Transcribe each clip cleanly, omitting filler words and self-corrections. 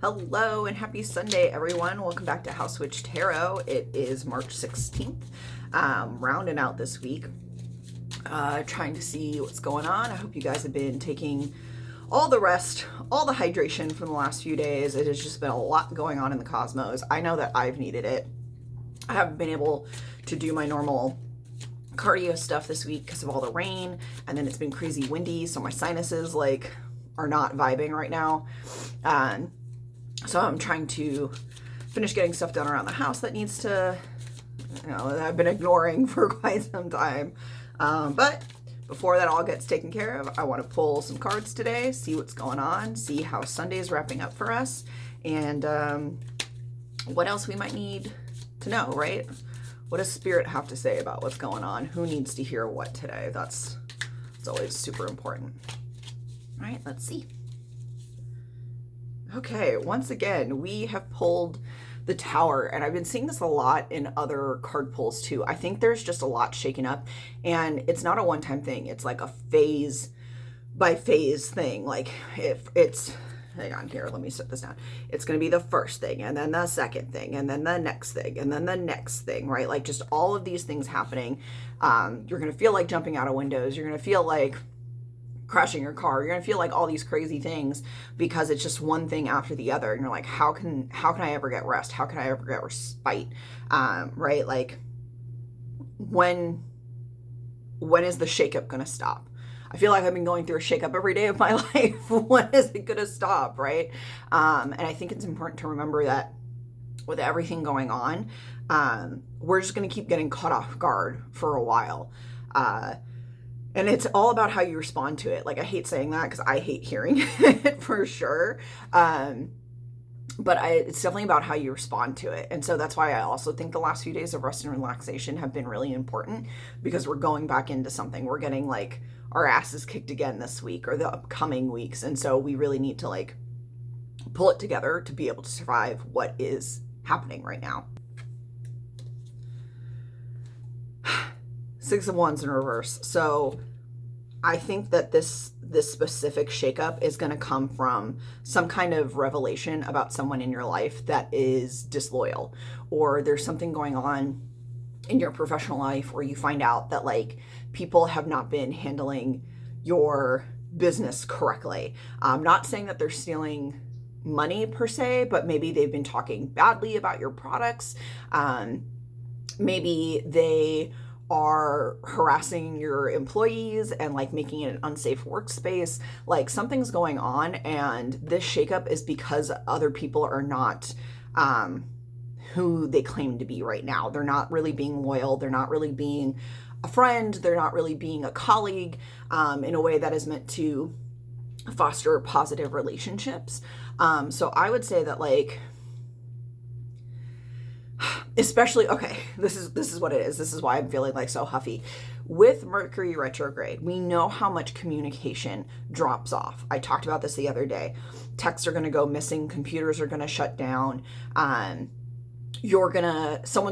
Hello and happy Sunday, everyone. Welcome back to House Witch Tarot. It is March 16th, rounding out this week, trying to see what's going on. I hope you guys have been taking all the rest, all the hydration from the last few days. It has just been a lot going on in the cosmos. I know that I've needed it. I haven't been able to do my normal cardio stuff this week because of all the rain, and then it's been crazy windy, so my sinuses are not vibing right now. So I'm trying to finish getting stuff done around the house that needs to, that I've been ignoring for quite some time. But before that all gets taken care of, I want to pull some cards today, see what's going on, see how Sunday is wrapping up for us, and what else we might need to know, right? What does Spirit have to say about what's going on? Who needs to hear what today? That's always super important. All right, let's see. Okay, once again, we have pulled the Tower, and I've been seeing this a lot in other card pulls too. I think there's just a lot shaken up, and it's not a one-time thing. It's like a phase by phase thing. Like if it's, hang on here, let me set this down. It's going to be the first thing, and then the second thing, and then the next thing, and then the next thing, right? Like just all of these things happening. You're going to feel like jumping out of windows. You're going to feel like crashing your car. You're going to feel like all these crazy things because it's just one thing after the other. And you're like, how can I ever get rest? How can I ever get respite? Right? Like when is the shakeup going to stop? I feel like I've been going through a shakeup every day of my life. When is it going to stop? Right? And I think it's important to remember that with everything going on, we're just going to keep getting caught off guard for a while. And it's all about how you respond to it. Like, I hate saying that because I hate hearing it for sure. But it's definitely about how you respond to it. And so that's why I also think the last few days of rest and relaxation have been really important, because we're going back into something. We're getting our asses kicked again this week or the upcoming weeks. And so we really need to pull it together to be able to survive what is happening right now. Six of Wands in reverse. So I think that this specific shakeup is going to come from some kind of revelation about someone in your life that is disloyal, or there's something going on in your professional life where you find out that people have not been handling your business correctly. I'm not saying that they're stealing money per se, but maybe they've been talking badly about your products. Maybe they are harassing your employees and making it an unsafe workspace. Something's going on, and this shakeup is because other people are not who they claim to be right now. They're not really being loyal. They're not really being a friend. They're not really being a colleague in a way that is meant to foster positive relationships. So I would say that especially, okay, this is what it is. This is why I'm feeling so huffy. With Mercury retrograde, we know how much communication drops off. I talked about this the other day. Texts are going to go missing. Computers are going to shut down. Someone's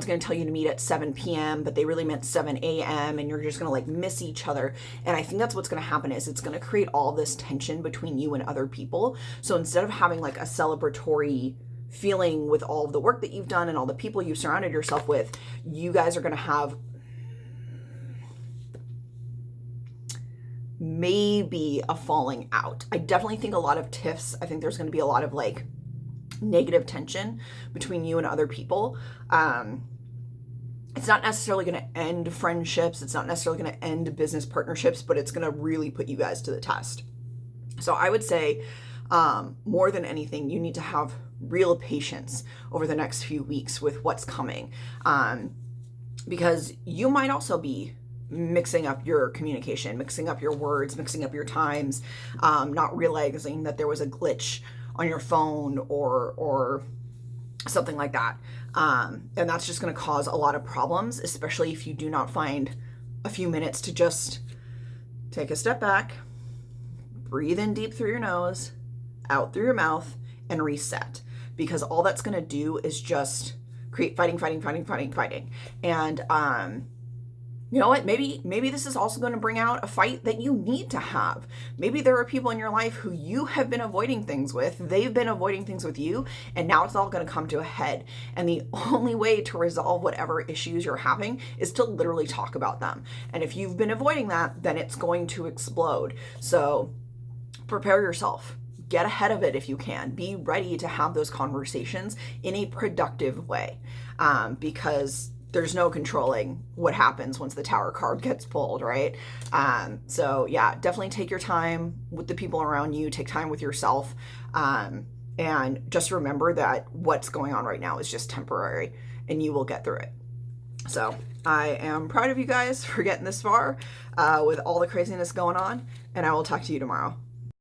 going to tell you to meet at 7 p.m., but they really meant 7 a.m. and you're just going to miss each other. And I think that's what's going to happen is it's going to create all this tension between you and other people. So instead of having a celebratory feeling with all of the work that you've done and all the people you've surrounded yourself with, you guys are going to have maybe a falling out. I definitely think a lot of tiffs. I think there's going to be a lot of negative tension between you and other people. It's not necessarily going to end friendships. It's not necessarily going to end business partnerships, but it's going to really put you guys to the test. So I would say more than anything, you need to have real patience over the next few weeks with what's coming, because you might also be mixing up your communication, mixing up your words, mixing up your times, not realizing that there was a glitch on your phone or something like that. And that's just going to cause a lot of problems, especially if you do not find a few minutes to just take a step back, breathe in deep through your nose, out through your mouth, and reset. Because all that's going to do is just create fighting. And you know what, maybe this is also going to bring out a fight that you need to have. Maybe there are people in your life who you have been avoiding things with, they've been avoiding things with you, and now it's all going to come to a head. And the only way to resolve whatever issues you're having is to literally talk about them. And if you've been avoiding that, then it's going to explode. So prepare yourself. Get ahead of it if you can. Be ready to have those conversations in a productive way, because there's no controlling what happens once the Tower card gets pulled, right? So yeah, definitely take your time with the people around you, take time with yourself, and just remember that what's going on right now is just temporary and you will get through it. So I am proud of you guys for getting this far with all the craziness going on, and I will talk to you tomorrow.